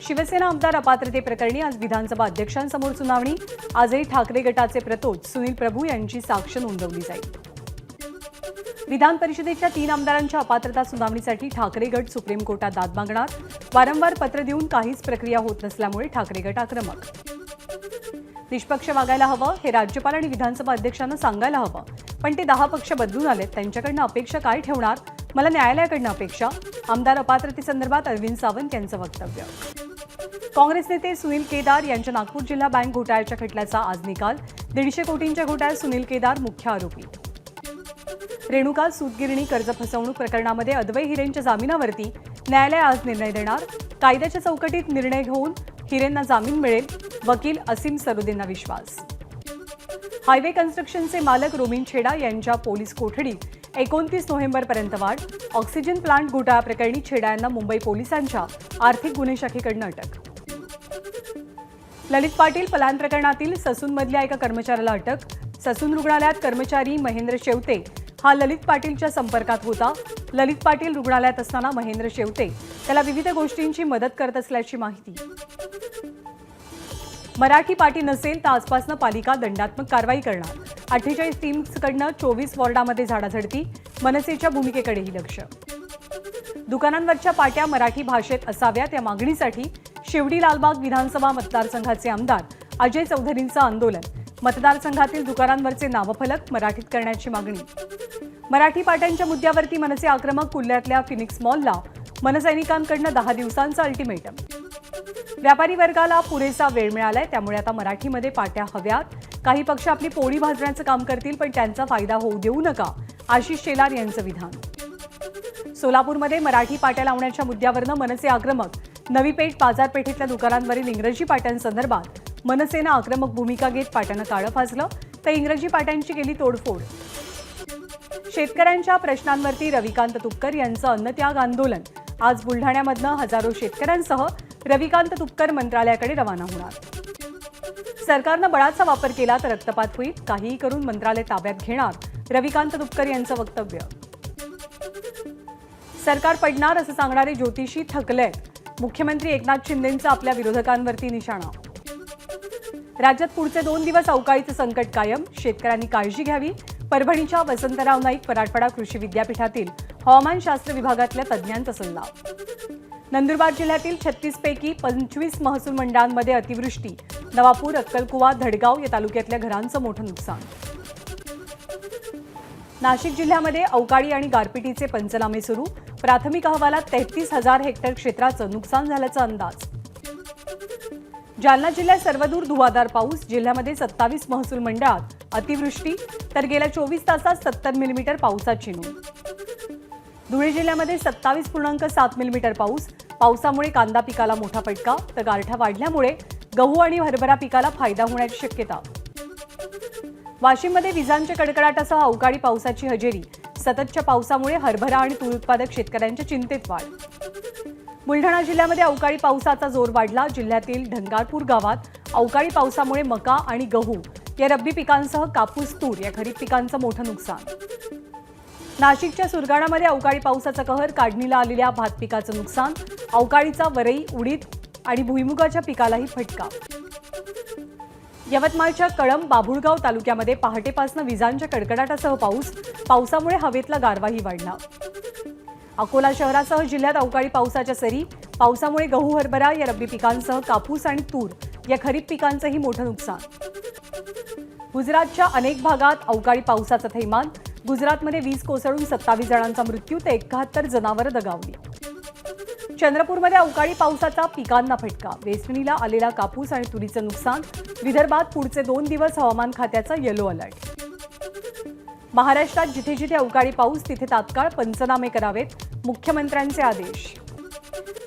शिवसेना आमदार अपात्रतेप्रकरणी आज विधानसभा अध्यक्षांसमोर सुनावणी। आजही ठाकरे गटाचे प्रतोद सुनील प्रभू यांची साक्ष नोंदवली जाईल। विधान परिषदेच्या 3 आमदारांच्या अपात्रता सुनावणीसाठी ठाकरे गट सुप्रीम कोर्टात दाद मागणार। वारंवार पत्र देऊन काहीच प्रक्रिया होत नसल्यामुळे ठाकरे गट आक्रमक। निष्पक्ष वागायला हवं हे राज्यपाल आणि विधानसभा अध्यक्षांना सांगायला हवं, पण ते 10 पक्ष बदलून आलेत, त्यांच्याकडनं अपेक्षा काय ठेवणार? मला न्यायालयाकडनं अपेक्षा। आमदार अपात्रतेसंदर्भात अरविंद सावंत यांचं वक्तव्य। काँग्रेस नेते सुनील केदार यांच्या नागपूर जिल्हा बँक घोटाळ्याच्या खटल्याचा आज निकाल। 150 कोटींच्या घोटाळ्यात सुनील केदार मुख्य आरोपी। रेणुका सूतगिरणी कर्ज फसवणूक प्रकरणामध्ये अद्वै हिरेंच्या जामिनावरती न्यायालय आज निर्णय देणार। कायद्याच्या चौकटीत निर्णय घेऊन हिरेंना जामीन मिळेल, वकील असीम सरोदेंना विश्वास। हायवे कन्स्ट्रक्शनचे मालक रोमिन छेडा यांच्या पोलीस कोठडीत 29 नोव्हेंबरपर्यंत वाढ। ऑक्सिजन प्लांट घोटाळा प्रकरणी छेडा यांना मुंबई पोलिसांच्या आर्थिक गुन्हे शाखेकडून अटक। ललित पाटील पलायन प्रकरणातील ससूनमधल्या एका कर्मचाऱ्याला अटक। ससून रुग्णालयात कर्मचारी महेंद्र शेवते हा ललित पाटीलच्या संपर्कात होता। ललित पाटील रुग्णालयात असताना महेंद्र शेवते त्याला विविध गोष्टींची मदत करत असल्याची माहिती। मराठी पाटी नसेल तर आजपासून पालिका दंडात्मक कारवाई करणार। 48 टीम्सकडनं 24 वॉर्डामध्ये झाडाझडती। मनसेच्या भूमिकेकडेही लक्ष। दुकानांवरच्या पाट्या मराठी भाषेत असाव्यात या मागणीसाठी शिवडी लालबाग विधानसभा मतदारसंघाचे आमदार अजय चौधरींचं आंदोलन। मतदारसंघातील दुकानांवरचे नावफलक मराठीत करण्याची मागणी। मराठी पाट्यांच्या मुद्द्यावरती मनसे आक्रमक। कुर्ल्यातल्या फिनिक्स मॉलला मनसैनिकांकडनं 10 दिवसांचं अल्टिमेटम। व्यापारी वर्गाला पुरेसा वेळ मिळालाय, त्यामुळे आता मराठीमध्ये पाट्या हव्यात। काही पक्ष आपली पोळी भाजण्याचं काम करतील, पण त्यांचा फायदा होऊ देऊ नका, आशिष शेलार यांचं विधान। सोलापूरमध्ये मराठी पाट्या लावण्याच्या मुद्द्यावरनं मनसे आक्रमक। नवी पेठ बाजारपेठेतल्या दुकानांवरील इंग्रजी पाट्यांसंदर्भात मनसेनं आक्रमक भूमिका घेत पाट्यांना काळं फासलं, तर इंग्रजी पाट्यांची केली तोडफोड। शेतकऱ्यांच्या प्रश्नांवरती रविकांत तुपकर यांचं अन्नत्याग आंदोलन। आज बुलढाण्यामधनं हजारो शेतकऱ्यांसह रविकांत तुपकर मंत्रालयाकडे रवाना होणार। सरकारनं बळाचा वापर केला तर रक्तपात होईल, काहीही करून मंत्रालय ताब्यात घेणार, रविकांत तुपकर यांचं वक्तव्य। सरकार पडणार असं सांगणारे ज्योतिषी थकलेत। मुख्यमंत्री एकनाथ शिंदेंचा आपल्या विरोधकांवरती निशाणा। राज्यात पुढचे 2 दिवस अवकाळीचं संकट कायम, शेतकऱ्यांनी काळजी घ्यावी। परभणीच्या वसंतराव नाईक मराठवाडा कृषी विद्यापीठातील हवामानशास्त्र विभागातल्या तज्ज्ञांचा सल्ला। नंदुरबार जिल्ह्यातील 36 पैकी 25 महसूल मंडळांमध्ये अतिवृष्टी। नवापूर, अक्कलकुवा, धडगाव या तालुक्यातल्या घरांचं मोठं नुकसान। नाशिक जिल्ह्यामध्ये अवकाळी आणि गारपिटीचे पंचनामे सुरू। प्राथमिक अहवालात 33,000 हेक्टर क्षेत्राचं नुकसान झाल्याचा अंदाज। जालना जिल्ह्यात सर्वदूर धुवाधार पाऊस। जिल्ह्यामध्ये 27 महसूल मंडळात अतिवृष्टी, तर गेल्या 24 तासात 70 मिलीमीटर पावसाची नोंद। धुळे जिल्ह्यामध्ये 27.7 मिलीमीटर पाऊस। पावसामुळे कांदा पिकाला मोठा फटका, तर गारठा वाढल्यामुळे गहू आणि हरभरा पिकाला फायदा होण्याची शक्यता। वाशिममध्ये विजांच्या कडकडाटासह अवकाळी पावसाची हजेरी। सततच्या पावसामुळे हरभरा आणि तूर उत्पादक शेतकऱ्यांच्या चिंतेत वाढ। बुलढाणा जिल्ह्यामध्ये अवकाळी पावसाचा जोर वाढला। जिल्ह्यातील ढंगारपूर गावात अवकाळी पावसामुळे मका आणि गहू या रब्बी पिकांसह कापूस, तूर या खरीप पिकांचं मोठं नुकसान। नाशिकच्या सुरगाणामध्ये अवकाळी पावसाचा कहर। काढणीला आलेल्या भात पिकाचं नुकसान। अवकाळीचा वरई, उडीद आणि भुईमुगाच्या पिकालाही फटका। यवतमाळच्या कळंब, बाभुळगाव तालुक्यामध्ये पहाटेपासून विजांच्या कडकडाटासह पाऊस। पावसामुळे हवेतला गारवाही वाढला। अकोला शहरासह जिल्ह्यात अवकाळी पावसाच्या सरी। पावसामुळे गहू, हरभरा या रब्बी पिकांसह कापूस आणि तूर या खरीप पिकांचंही मोठं नुकसान। गुजरातच्या अनेक भागात अवकाळी पावसाचं थैमान। गुजरातमध्ये वीज कोसळून 27 जणांचा मृत्यू, तर 71 जनावरं दगावली। चंद्रपूरमध्ये अवकाळी पावसाचा पिकांना फटका। वेचणीला आलेला कापूस आणि तुरीचं नुकसान। विदर्भात पुढचे 2 दिवस हवामान खात्याचा येलो अलर्ट। महाराष्ट्रात जिथे जिथे अवकाळी पाऊस तिथे तात्काळ पंचनामे करावेत, मुख्यमंत्र्यांचे आदेश।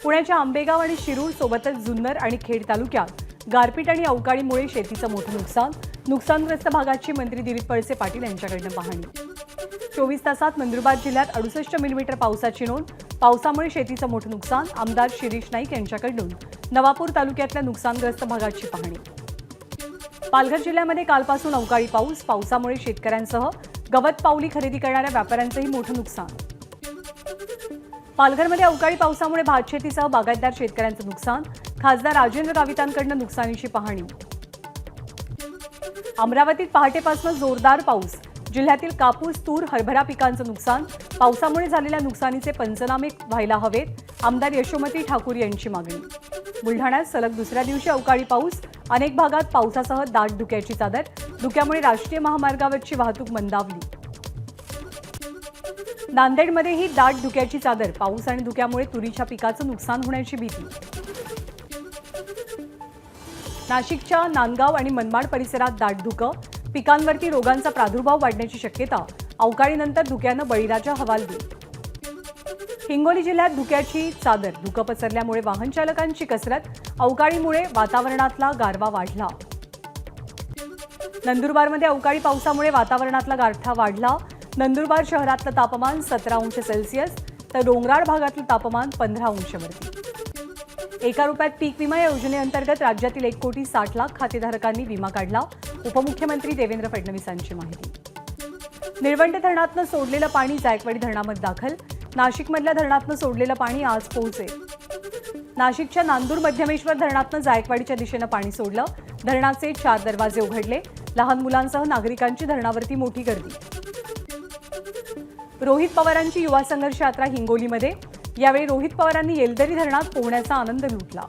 पुण्याच्या आंबेगाव आणि शिरूर सोबतच जुन्नर आणि खेड तालुक्यात गारपीट आणि अवकाळीमुळे शेतीचं मोठं नुकसान। नुकसानग्रस्त भागाची मंत्री दिलीप वळसे पाटील यांच्याकडनं पाहणी। 24 तासात नंदुरबार जिल्ह्यात 68 मिलीमीटर पावसाची नोंद। पावसामुळे शेतीचं मोठं नुकसान। आमदार शिरीष नाईक यांच्याकडून नवापूर तालुक्यातल्या नुकसानग्रस्त भागाची पाहणी। पालघर जिल्ह्यामध्ये कालपासून अवकाळी पाऊस। पावसामुळे शेतकऱ्यांसह गवत पावली खरेदी करणाऱ्या व्यापाऱ्यांचंही मोठं नुकसान। पालघरमध्ये अवकाळी पावसामुळे भातशेतीसह बागायतदार शेतकऱ्यांचं नुकसान। खासदार राजेंद्र गावितांकडून नुकसानीची पाहणी. अमरावतीत पहाटेपासून जोरदार पाऊस. जिल्ह्यातील कापूस, तूर, हरभरा पिकांचं नुकसान. पावसामुळे झालेल्या नुकसानीचे पंचनामे व्हायला हवेत. आमदार यशोमती ठाकूर यांची मागणी. बुलढाण्यात सलग दुसऱ्या दिवशी अवकाळी पाऊस. अनेक भागात पावसासह दाट धुक्याची चादर. धुक्यामुळे राष्ट्रीय महामार्गावरची वाहतूक मंदावली. नांदेडमध्येही दाट धुक्याची चादर. पाऊस आणि धुक्यामुळे तुरीच्या पिकाचं नुकसान होण्याची भीती. नाशिकच्या नांदगाव आणि मनमाड परिसरात दाट धुकं. पिकांवरती रोगांचा प्रादुर्भाव वाढण्याची शक्यता. अवकाळीनंतर धुक्यानं बळीराजा हवालदिल. हिंगोली जिल्ह्यात धुक्याची चादर. धुकं पसरल्यामुळे वाहन चालकांची कसरत. अवकाळीमुळे वातावरणातला गारवा वाढला. नंदुरबारमध्ये अवकाळी पावसामुळे वातावरणातला गारठा वाढला. नंदुरबार शहरातलं तापमान 17 अंश सेल्सिअस तर डोंगराळ भागातलं तापमान 15 अंशवरती. एका रुपयात पीक विमा योजनेअंतर्गत राज्यातील 1,60,00,000 खातेधारकांनी विमा काढला. उपमुख्यमंत्री देवेंद्र फडणवीसांची माहिती. निळवंडे धरणातनं सोडलेलं पाणी जायकवाडी धरणामध्ये दाखल. नाशिकमधल्या धरणातनं सोडलेलं पाणी आज पोहोचेल. नाशिकच्या नांदूर मध्यमेश्वर धरणातनं जायकवाडीच्या दिशेनं पाणी सोडलं. धरणाचे 4 दरवाजे उघडले. लहान मुलांसह नागरिकांची धरणावरती मोठी गर्दी. रोहित पवारांची युवा संघर्ष यात्रा हिंगोलीमध्ये. यावेळी रोहित पवारांनी येलदरी धरणात पोहण्याचा आनंद लुटला.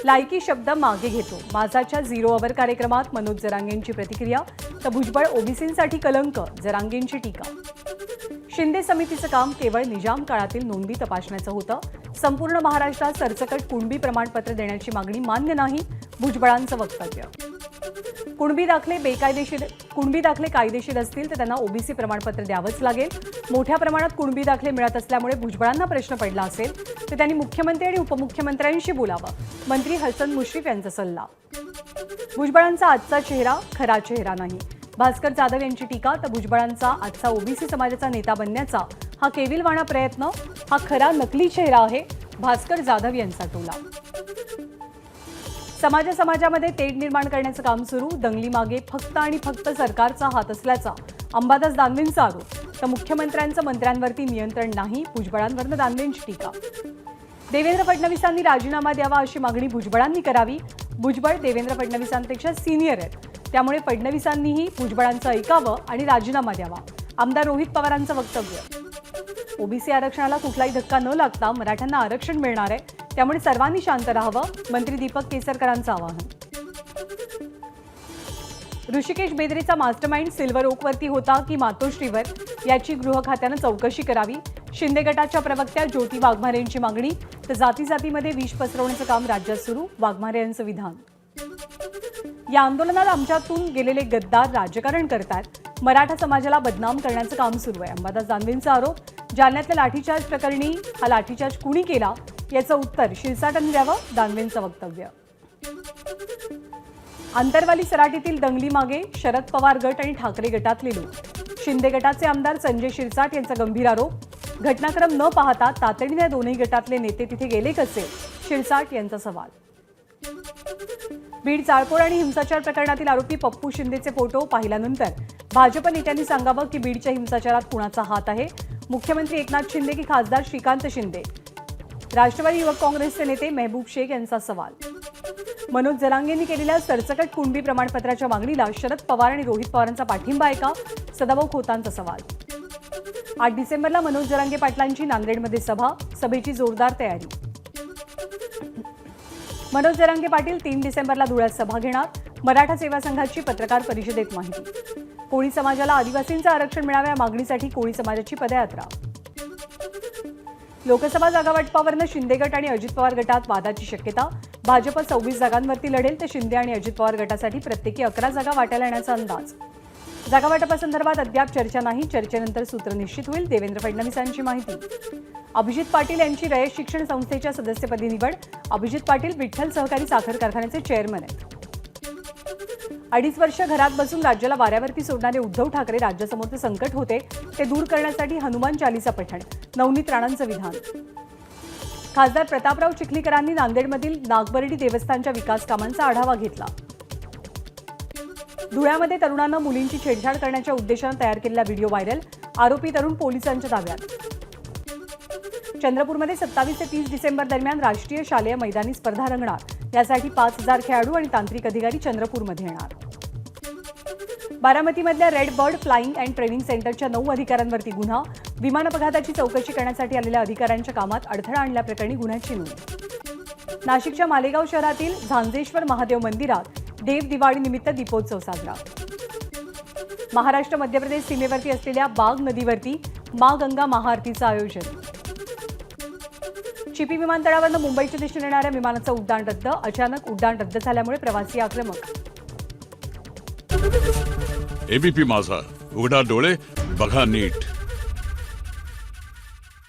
लायकी शब्द मागे घेतो. माझाच्या 0 अवर कार्यक्रमात मनोज जरांगेंची प्रतिक्रिया. तर भुजबळ ओबीसींसाठी कलंक. जरांगेंची टीका. शिंदे समितीचं काम केवळ निजाम काळातील नोंदी तपासण्याचं होतं. संपूर्ण महाराष्ट्रात सरसकट कुणबी प्रमाणपत्र देण्याची मागणी मान्य नाही. भुजबळांचं वक्तव्य. कुणबी दाखले कायदेशीर असतील तर त्यांना ओबीसी प्रमाणपत्र द्यावंच लागेल. मोठ्या प्रमाणात कुणबी दाखले मिळत असल्यामुळे भुजबळांना प्रश्न पडला असेल तर त्यांनी मुख्यमंत्री आणि उपमुख्यमंत्र्यांशी बोलावं. मंत्री हसन मुश्रीफ यांचा सल्ला. भुजबळांचा आजचा चेहरा खरा चेहरा नाही. भास्कर जाधव यांची टीका. तर भुजबळांचा आजचा ओबीसी समाजाचा नेता बनण्याचा हा केविलवाणा प्रयत्न. हा खरा नकली चेहरा आहे. भास्कर जाधव यांचा टोला. समाजामध्ये तेढ निर्माण करण्याचं काम सुरू. दंगलीमागे फक्त आणि फक्त सरकारचा हात असल्याचा अंबादास दानवेंचा आरोप. तर मुख्यमंत्र्यांचं मंत्र्यांवरती नियंत्रण नाही. भुजबळांवरनं दानवेंची टीका. देवेंद्र फडणवीसांनी राजीनामा द्यावा अशी मागणी भुजबळांनी करावी. भुजबळ देवेंद्र फडणवीसांपेक्षा सिनियर आहेत. त्यामुळे फडणवीसांनीही भुजबळांचं ऐकावं आणि राजीनामा द्यावा. आमदार रोहित पवारांचं वक्तव्य. ओबीसी आरक्षणाला कुठलाही धक्का न लागता मराठ्यांना आरक्षण मिळणार आहे. त्यामुळे सर्वांनी शांत राहावं. मंत्री दीपक केसरकरांचं आवाहन. ऋषिकेश बेदरेचा मास्टरमाइंड सिल्वर ओकवरती होता की मातोश्रीवर याची गृह खात्यानं चौकशी करावी. शिंदे गटाच्या प्रवक्त्या ज्योती वाघमारे यांची मागणी. तर जातीमध्ये विष पसरवण्याचं काम राज्यात सुरू. वाघमारे यांचं विधान. या आंदोलनात आमच्यातून गेलेले गद्दार राजकारण करतात. मराठा समाजाला बदनाम करण्याचं काम सुरू आहे. अंबादास दानवेंचा आरोप. जालन्यातल्या लाठीचार्ज प्रकरणी हा लाठीचार्ज कुणी केला याचं उत्तर शिरसाटांनी द्यावं. दानवेंचं वक्तव्य. आंतरवाली सराटीतील दंगलीमागे शरद पवार गट आणि ठाकरे गटातले लोक. शिंदे गटाचे आमदार संजय शिरसाट यांचा गंभीर आरोप. घटनाक्रम न पाहता तातडीने दोन्ही गटातले नेते तिथे गेले कसे. शिरसाट यांचा सवाल. बीड चाळपोळ आणि हिंसाचार प्रकरणातील आरोपी पप्पू शिंदेचे फोटो पाहिल्यानंतर भाजप नेत्यांनी सांगावं की बीडच्या हिंसाचारात कुणाचा हात आहे. मुख्यमंत्री एकनाथ शिंदे की खासदार श्रीकांत शिंदे. राष्ट्रवादी युवक काँग्रेसचे नेते मेहबूब शेख यांचा सवाल. मनोज जरांगेंनी केलेल्या सरसकट कुणबी प्रमाणपत्राच्या मागणीला शरद पवार आणि रोहित पवारांचा पाठिंबा आहे का. सदाभाऊ खोतांचा सवाल. 8 डिसेंबरला मनोज जरांगे पाटलांची नांदेडमध्ये सभा. सभेची जोरदार तयारी. मनोज जरांगे पाटील 3 डिसेंबरला धुळ्यात सभा घेणार. मराठा सेवा संघाची पत्रकार परिषदेत माहिती. कोळी समाजाला आदिवासींचं आरक्षण मिळावं या मागणीसाठी कोळी समाजाची पदयात्रा. लोकसभा जागा वाटपावरनं शिंदे गट आणि अजित पवार गटात वादाची शक्यता. भाजप 26 जागांवरती लढेल तर शिंदे आणि अजित पवार गटासाठी प्रत्येकी 11 जागा वाटायला येण्याचा अंदाज. जागा वाटपासंदर्भात अद्याप चर्चा नाही. चर्चेनंतर सूत्र निश्चित होईल. देवेंद्र फडणवीसांची माहिती. अभिजित पाटील यांची रयत शिक्षण संस्थेच्या सदस्यपदी निवड. अभिजित पाटील विठ्ठल सहकारी साखर कारखान्याचे चेअरमन आहेत. 2.5 वर्ष घरात बसून राज्याला वाऱ्यावरती सोडणारे उद्धव ठाकरे राज्यासमोरचे संकट होते ते दूर करण्यासाठी हनुमान चालीसा पठण. नवनीत राणांचं विधान. खासदार प्रतापराव चिखलीकरांनी नांदेडमधील नागबर्डी देवस्थानच्या विकास कामांचा आढावा घेतला. धुळ्यामध्ये तरुणांना मुलींची छेडछाड करण्याच्या उद्देशाने तयार केलेला व्हिडिओ व्हायरल. आरोपी तरुण पोलिसांच्या ताब्यात. चंद्रपूरमध्ये 27 ते 30 डिसेंबर दरम्यान राष्ट्रीय शालेय मैदानी स्पर्धा रंगणार। यासाठी 5000 खेळाडू आणि तांत्रिक अधिकारी चंद्रपूरमध्ये येणार। बारामतीमधल्या red bird flying and training सेंटरच्या 9 अधिकाऱ्यांवरती गुन्हा। विमान अपघाताची चौकशी करण्यासाठी आलेल्या अधिकाऱ्यांच्या कामात अडथळा आणल्याप्रकरणी गुन्ह्याची नोंद। नाशिकच्या मालेगाव शहरातील झांजेश्वर महादेव मंदिरात देव दिवाळी निमित्त दीपोत्सव साजरा। महाराष्ट्र मध्य प्रदेश सीमेवरती असलेल्या बाग नदीवरती माँ गंगा महाआरतीचं आयोजन। चिपी विमानतळावरून मुंबईच्या दिशेने येणाऱ्या विमानाचं उड्डाण रद्द। अचानक उड्डाण रद्द झाल्यामुळे प्रवासी आक्रमक। एबीपी माझा, उघडा डोळे बघा नीट।